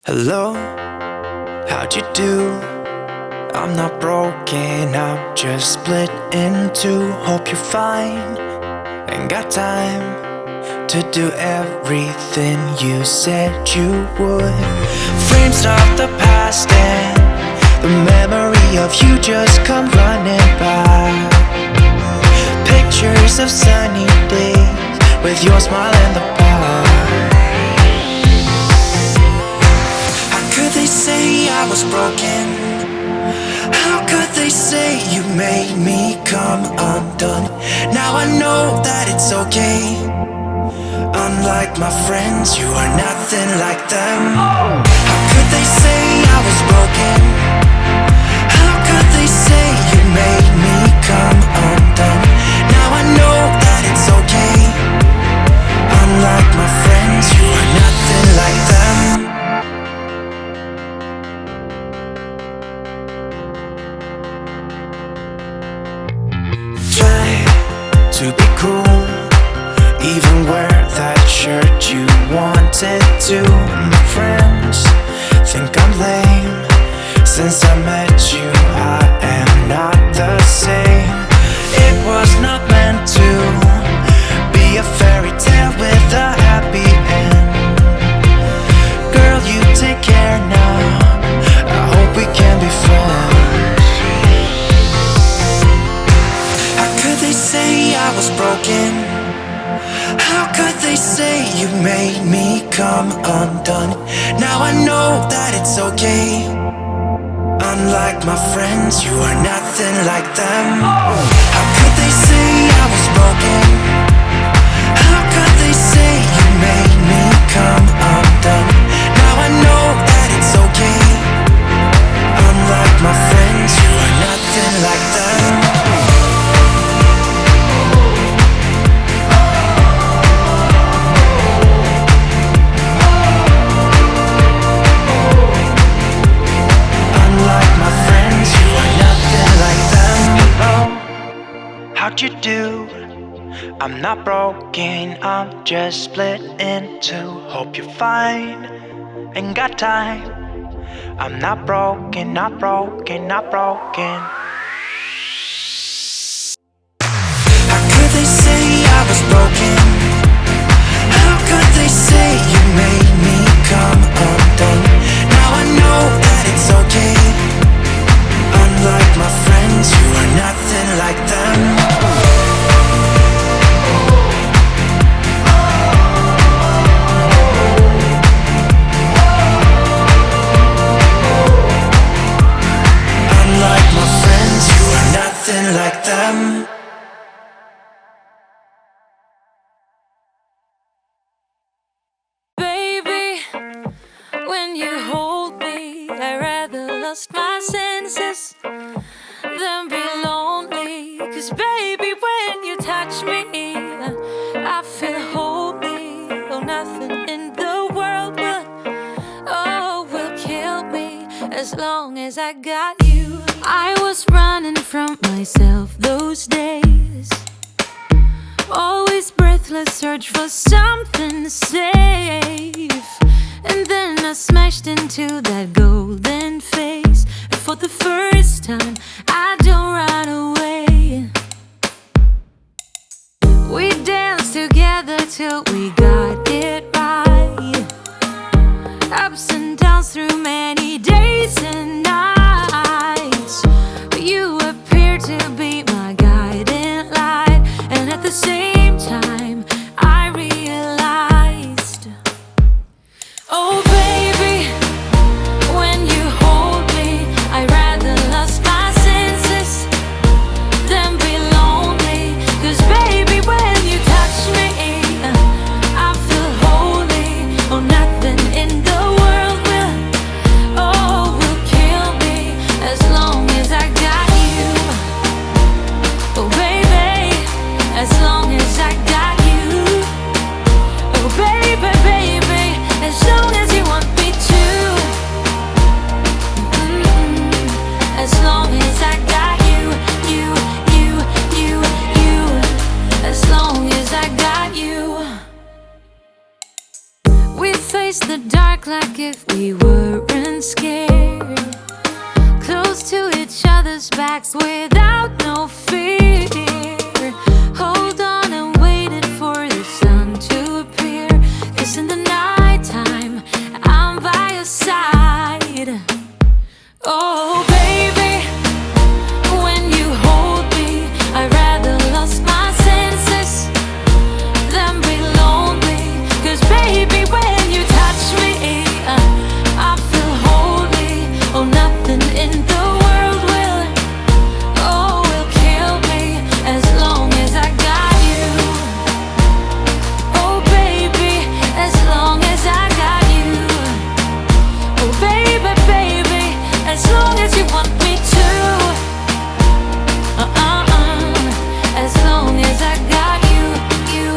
Hello, how'd you do? I'm not broken, I'm just split in two. Hope you're fine, ain't got time to do everything you said you would. Frames of the past and the memory of you just come running by. Pictures of sunny days with your smile in the bar. They say I was broken. How could they say you made me come undone? Now I know that it's okay. Unlike my friends, you are nothing like them. How could they say I was broken? How could they say you made me come undone? Now I know that it's okay. Unlike my friends, you are nothing like them. To be cool, even wear that shirt you wanted to. My friends think I'm lame. Since I met you, I am not the same. It was not meant to be a fairy tale with a happy end. Girl, you take care now. I hope we can be friends. They say I was broken. How could they say you made me come undone? Now I know that it's okay. Unlike my friends, you are nothing like them. How could they say I was broken? How could they say you made me come undone? Now I know that it's okay. Unlike my friends, you are nothing like them. How'd you do? I'm not broken, I'm just split in two. Hope you're fine, ain't got time. I'm not broken, not broken, not broken. How could they say I was broken? How could they say you made me come undone? Now I know that it's okay. Unlike my friends, you are nothing like them. Unlike my friends, you are nothing like them. Baby, when you hold me, I rather lost my senses than be lonely. 'Cause baby, when you touch me, I feel holy. Oh, nothing in the world will kill me as long as I got you. I was running from myself those days, always breathless, search for something safe. And then I smashed into that golden face. And for the first time, I don't run away. We danced together till we got it right. Ups and downs through many days and nights. You appeared to be my guiding light. And at the same time, I realized, oh baby, relax without no fear. Hold on and waited for the sun to appear. 'Cause in the nighttime, I'm by your side. Oh, baby, when you hold me, I rather lost my senses than be lonely. 'Cause baby, when you touch me, I feel holy. Oh, nothing in the world will kill me as long as I got you. Oh, baby, as long as I got you. Oh, baby, baby, as long as you want me to. As long as I got you, you,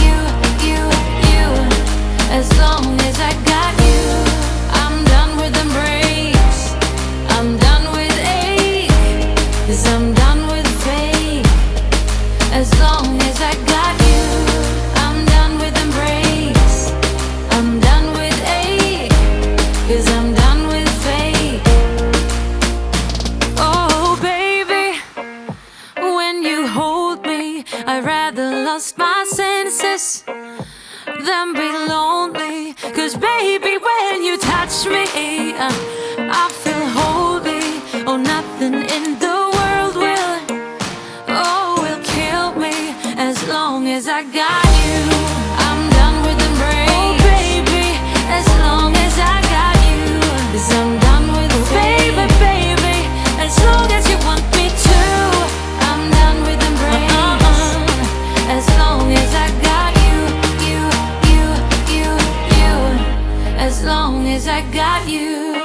you, you, you. As long as I got you. I'm done with embrace. I'm done with ache. 'Cause I'm done with fake. As long as I got you. I'm done with embrace. I'm done with ache. 'Cause I'm done with fake. Oh, baby, when you hold me, I rather lost my senses than be lonely. 'Cause baby, when you touch me, I feel holy. Oh, nothing in the world will kill me as long as I got you. I'm done with embrace. Oh, baby, as long as I got you. 'Cause I'm done with baby, baby, as long as you want me to. I'm done with embrace. As long as I got you, you, you, you, you. As long as I got you.